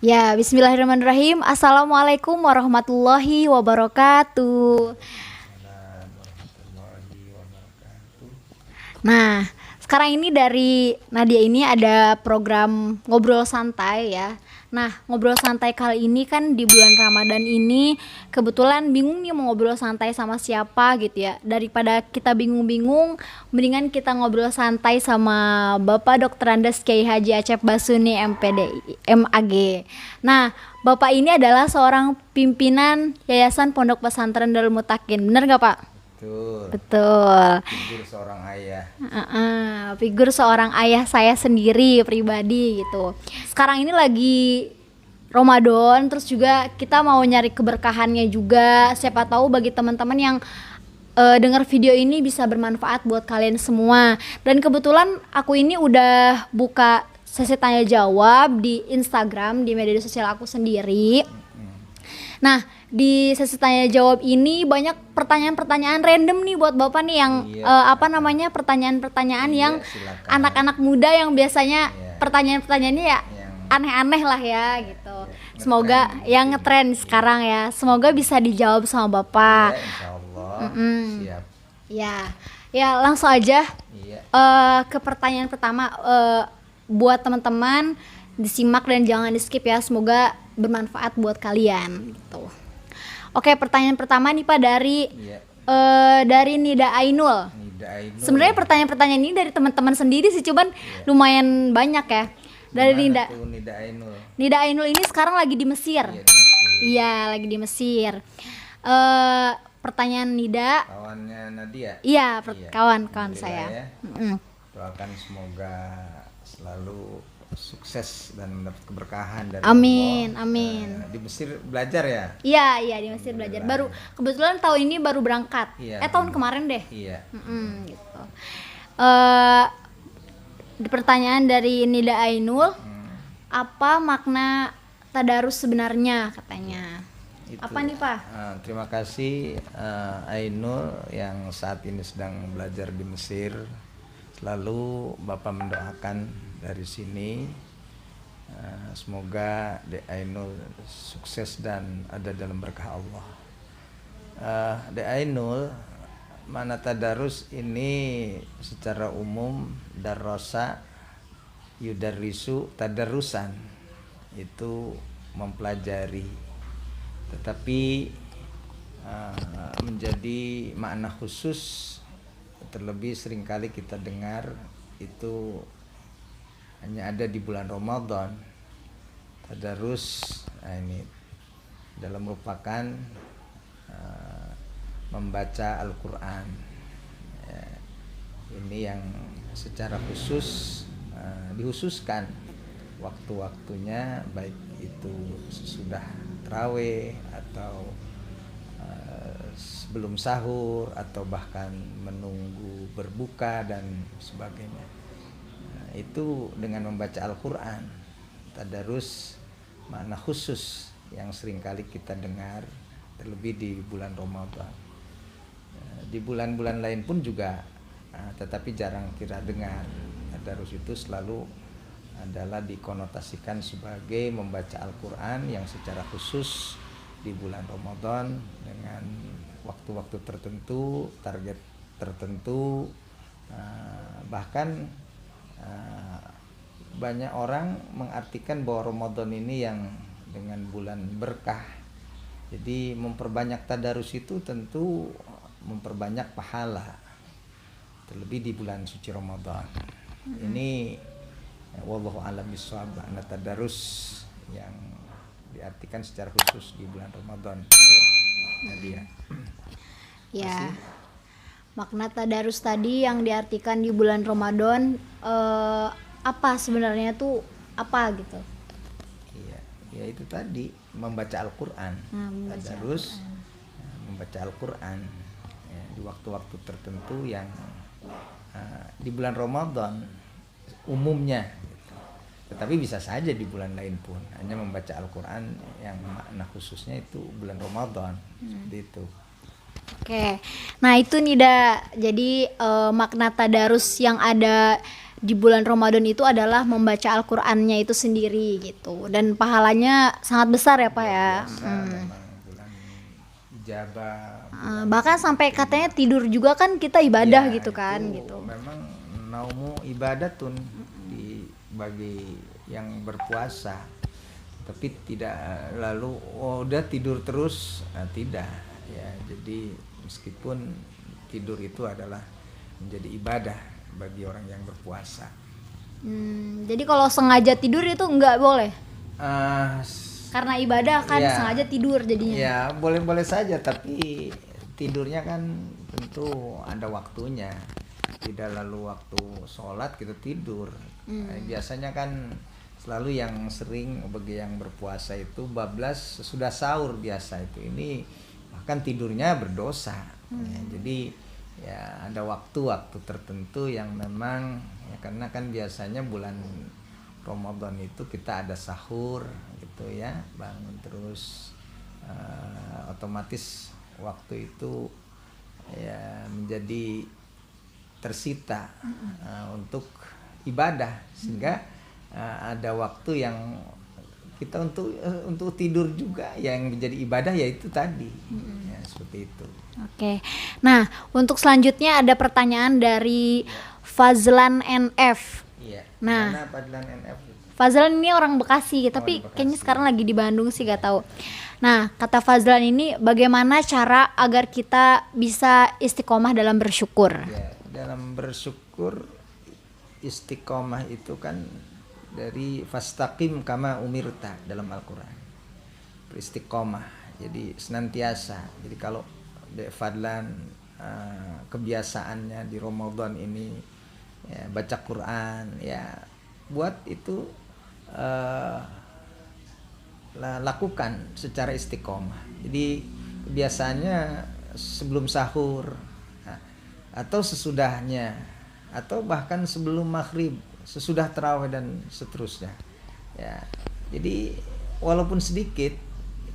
Ya, bismillahirrahmanirrahim. Assalamualaikum warahmatullahi wabarakatuh. Waalaikumsalam warahmatullahi wabarakatuh. Nah, sekarang ini dari Nadia ini ada program ngobrol santai ya. Nah, ngobrol santai kali ini kan di bulan Ramadan ini kebetulan bingung nih mau ngobrol santai sama siapa gitu ya. Daripada kita bingung-bingung, mendingan kita ngobrol santai sama Bapak Dr. Andes Kiai Haji Acep Basuni MPD MAG. Nah, Bapak ini adalah seorang pimpinan Yayasan Pondok Pesantren Darul Mutakin. Bener nggak Pak? Betul. Betul. Figur seorang ayah. Figur seorang ayah saya sendiri pribadi gitu. Sekarang ini lagi Ramadan, terus juga kita mau nyari keberkahannya juga. Siapa tahu bagi teman-teman yang dengar video ini bisa bermanfaat buat kalian semua. Dan kebetulan aku ini udah buka sesi tanya jawab di Instagram, di media sosial aku sendiri. Nah, di sesi tanya jawab ini banyak pertanyaan-pertanyaan random nih buat Bapak nih yang pertanyaan-pertanyaan yang Silakan. anak-anak muda yang biasanya Iya. pertanyaan-pertanyaannya ya Yang aneh-aneh lah ya gitu. ngetren Semoga yang ngetren sekarang ya. Semoga bisa dijawab sama Bapak. ya, insya Allah siap. Ya. Ya, langsung aja Iya. ke pertanyaan pertama, buat teman-teman disimak dan jangan di skip ya, semoga bermanfaat buat kalian gitu. Oke, pertanyaan pertama nih Pak dari Iya. dari Nida Ainul. Nida Ainul. Sebenarnya pertanyaan-pertanyaan ini dari teman-teman sendiri sih, cuman lumayan banyak ya. Dari Gimana tuh Nida Ainul? Nida Ainul ini sekarang lagi di Mesir. Iya, di Mesir. Iya, lagi di Mesir. Pertanyaan Nida, Kawannya Nadia. iya, Iya. kawan-kawan Alhamdulillah saya. ya. Doakan semoga selalu sukses dan mendapat keberkahan dari Amin, Allah. amin. Di Mesir belajar ya? Iya, di Mesir belajar. Baru kebetulan tahun ini baru berangkat. Iya. Tahun kemarin deh. Iya. Gitu. Di pertanyaan dari Nida Ainul, apa makna tadarus sebenarnya katanya? Itu. Apa nih Pak? Terima kasih Ainul yang saat ini sedang belajar di Mesir. Selalu Bapak mendoakan dari sini semoga Dek Ainul sukses dan ada dalam berkah Allah. Dek Ainul, mana tadarus ini secara umum darrosa yudarrisu tadarusan, itu mempelajari, tetapi menjadi makna khusus terlebih seringkali kita dengar itu hanya ada di bulan Ramadan. Tadarus ini dalam merupakan membaca Al-Quran. Ini yang secara khusus dihususkan waktu-waktunya, baik itu sesudah tarawih atau sebelum sahur atau bahkan menunggu berbuka dan sebagainya. Itu dengan membaca Al-Quran. Tadarus makna khusus yang seringkali kita dengar terlebih di bulan Ramadan. Di bulan-bulan lain pun juga tetapi jarang kita dengar. Tadarus itu selalu adalah dikonotasikan sebagai membaca Al-Quran yang secara khusus di bulan Ramadan dengan waktu-waktu tertentu, target tertentu. Bahkan banyak orang mengartikan bahwa Ramadan ini yang dengan bulan berkah. Jadi memperbanyak tadarus itu tentu memperbanyak pahala, terlebih di bulan suci Ramadan. Ini wallahu a'lam bishawab, makna tadarus yang diartikan secara khusus di bulan Ramadan. Nadia. Ya. Makna tadarus tadi yang diartikan di bulan Ramadan, apa sebenarnya tuh apa gitu? Iya, ya itu tadi membaca Al-Quran. Tadarus membaca Al-Quran ya, di waktu-waktu tertentu yang di bulan Ramadan umumnya gitu. Tetapi bisa saja di bulan lain pun hanya membaca Al-Quran yang makna khususnya itu bulan Ramadan. Seperti itu. Oke, nah itu nih jadi makna tadarus yang ada di bulan Ramadan itu adalah membaca Al-Qur'annya itu sendiri gitu. Dan pahalanya sangat besar ya, Pak ya. Biasa memang bulan ijabah, Bahkan sampai katanya tidur juga kan kita ibadah ya, gitu kan itu gitu. memang naumu ibadatun bagi yang berpuasa, tapi tidak lalu udah tidur terus, tidak ya. Jadi meskipun tidur itu adalah menjadi ibadah bagi orang yang berpuasa. Jadi kalau sengaja tidur itu nggak boleh Ah, karena ibadah kan, ya, sengaja tidur jadinya. ya boleh-boleh saja, tapi tidurnya kan tentu ada waktunya, tidak lalu waktu sholat kita tidur. Biasanya kan selalu yang sering bagi yang berpuasa itu bablas sudah sahur biasa itu, ini bahkan tidurnya berdosa. Ya, jadi ya ada waktu-waktu tertentu yang memang ya, karena kan biasanya bulan Ramadan itu kita ada sahur gitu ya, bangun terus otomatis waktu itu ya menjadi tersita untuk ibadah, sehingga ada waktu yang kita untuk tidur juga yang menjadi ibadah, yaitu tadi ya, seperti itu. Oke. Nah, untuk selanjutnya ada pertanyaan dari Fazlan NF. Iya. Nah, Mana Fadlan NF? Fazlan ini orang Bekasi, tapi di Bekasi. kayaknya sekarang lagi di Bandung sih, gak tahu. Nah, kata Fazlan ini, bagaimana cara agar kita bisa istiqomah dalam bersyukur? Ya, dalam bersyukur istiqomah itu kan dari fastaqim kama umirta dalam Al-Qur'an. Beristiqomah, jadi senantiasa. Jadi kalau Fadlan kebiasaannya di Ramadan ini ya, baca Quran, ya buat itu lakukan secara istiqomah. Jadi biasanya sebelum sahur atau sesudahnya, atau bahkan sebelum maghrib, sesudah tarawih dan seterusnya. Ya, jadi walaupun sedikit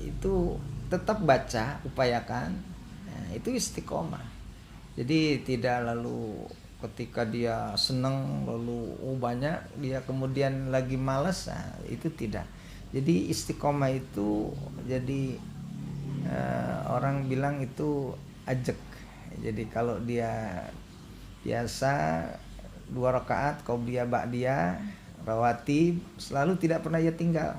itu tetap baca, upayakan. Itu istiqomah. Jadi tidak lalu ketika dia senang lalu banyak dia kemudian lagi malas, itu tidak. Jadi istiqomah itu jadi orang bilang itu ajek. Jadi kalau dia biasa 2 rakaat qabliyah ba'diyah rawatib selalu tidak pernah ia tinggal.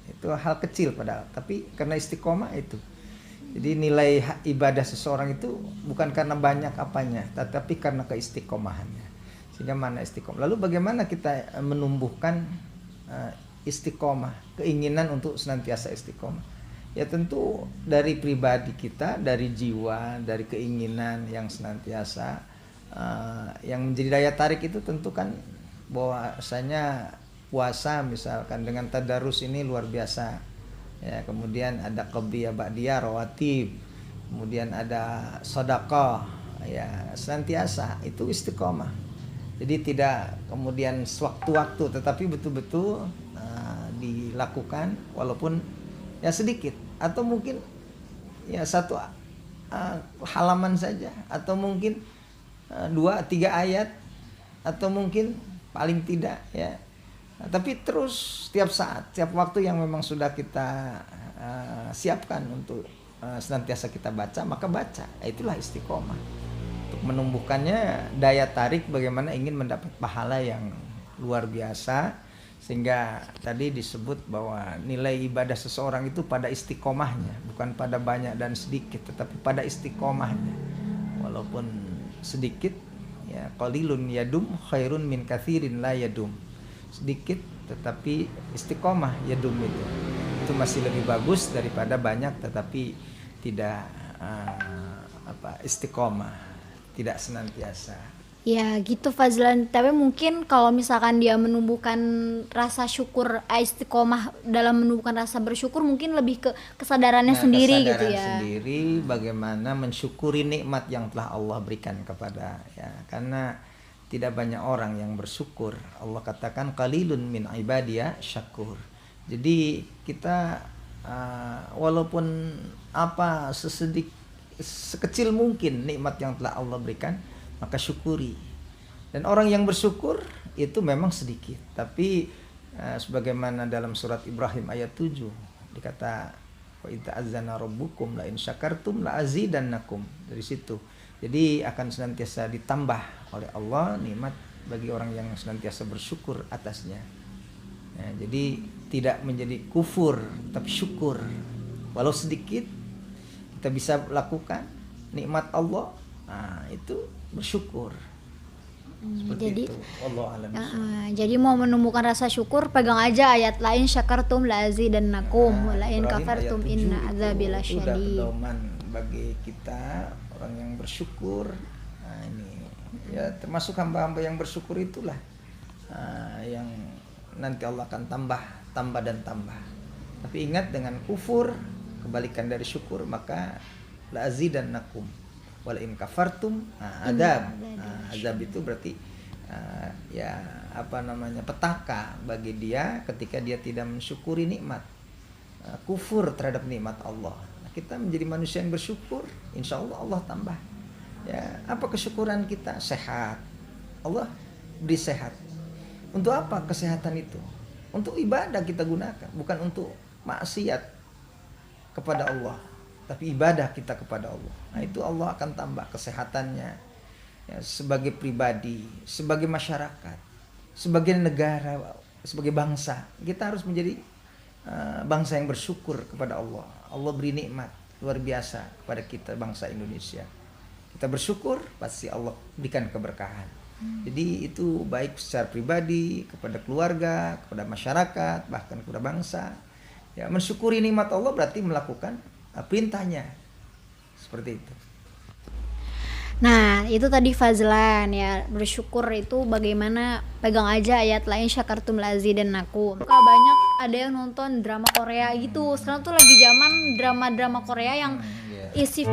Itu hal kecil padahal, tapi karena istiqomah itu. Jadi nilai ibadah seseorang itu bukan karena banyak apanya, tetapi karena keistiqomahannya. Sehingga mana istiqomah. Lalu bagaimana kita menumbuhkan istiqomah, keinginan untuk senantiasa istiqomah? Ya tentu dari pribadi kita, dari jiwa, dari keinginan yang senantiasa. Yang menjadi daya tarik itu tentu kan bahwasanya puasa misalkan dengan tadarus ini luar biasa. Ya, kemudian ada qabliyah ba'diyah rawatib, kemudian ada sedekah, ya senantiasa itu istiqomah. Jadi tidak kemudian sewaktu-waktu, tetapi betul-betul dilakukan walaupun ya sedikit, atau mungkin ya 1 halaman saja, atau mungkin 2-3 ayat, atau mungkin paling tidak ya. Tapi terus setiap saat, setiap waktu yang memang sudah kita siapkan untuk senantiasa kita baca, maka baca. Itulah istiqomah. Untuk menumbuhkannya daya tarik bagaimana ingin mendapat pahala yang luar biasa, sehingga tadi disebut bahwa nilai ibadah seseorang itu pada istiqomahnya, bukan pada banyak dan sedikit, tetapi pada istiqomahnya. Walaupun sedikit, ya qalilun yadum khairun min katsirin la yadum. Sedikit tetapi istiqomah yadum itu masih lebih bagus daripada banyak tetapi tidak istiqomah, tidak senantiasa. Ya gitu Fazlan, tapi mungkin kalau misalkan dia menumbuhkan rasa syukur, istiqomah dalam menumbuhkan rasa bersyukur, mungkin lebih ke kesadarannya sendiri gitu ya. Sendiri bagaimana mensyukuri nikmat yang telah Allah berikan kepada ya, karena tidak banyak orang yang bersyukur. Allah katakan qalilun min ibadiya syakur. Jadi kita walaupun apa sekecil mungkin nikmat yang telah Allah berikan, maka syukuri. Dan orang yang bersyukur itu memang sedikit, tapi sebagaimana dalam surat Ibrahim ayat 7 dikata wa idza azana rabbukum la in syakartum la azidannakum. Dari situ jadi akan senantiasa ditambah oleh Allah nikmat bagi orang yang senantiasa bersyukur atasnya. Jadi tidak menjadi kufur tapi syukur, walau sedikit kita bisa lakukan nikmat Allah, itu bersyukur. Seperti Jadi itu. Allah alam. jadi mau menemukan rasa syukur pegang aja ayat lain syakartum la azidannakum wa la in Ibrahim kafartum ayat 7 inna itu adzabi udah lasyadid. pedoman bagi kita orang yang bersyukur. Ini ya termasuk hamba-hamba yang bersyukur itulah yang nanti Allah akan tambah dan tambah. Tapi ingat, dengan kufur, kebalikan dari syukur, maka la azidannakum wal in kafartum azab. Azab itu berarti petaka bagi dia ketika dia tidak mensyukuri nikmat, kufur terhadap nikmat Allah. Kita menjadi manusia yang bersyukur, insya Allah Allah tambah. Ya, apa kesyukuran kita? Sehat. Allah beri sehat. Untuk apa kesehatan itu? Untuk ibadah kita gunakan, bukan untuk maksiat kepada Allah, tapi ibadah kita kepada Allah. Nah, itu Allah akan tambah kesehatannya. Ya, sebagai pribadi, sebagai masyarakat, sebagai negara, sebagai bangsa, kita harus menjadi bangsa yang bersyukur kepada Allah. Allah beri nikmat luar biasa kepada kita, bangsa Indonesia. Kita bersyukur, pasti Allah berikan keberkahan. Jadi itu baik secara pribadi, kepada keluarga, kepada masyarakat, bahkan kepada bangsa. Ya, mensyukuri nikmat Allah berarti melakukan perintahnya. Seperti itu. Nah, itu tadi Fazlan ya, bersyukur itu bagaimana, pegang aja ayat lain syakartum la azidannakum. Banyak ada yang nonton drama Korea gitu. Sekarang tuh lagi zaman drama-drama Korea yang isi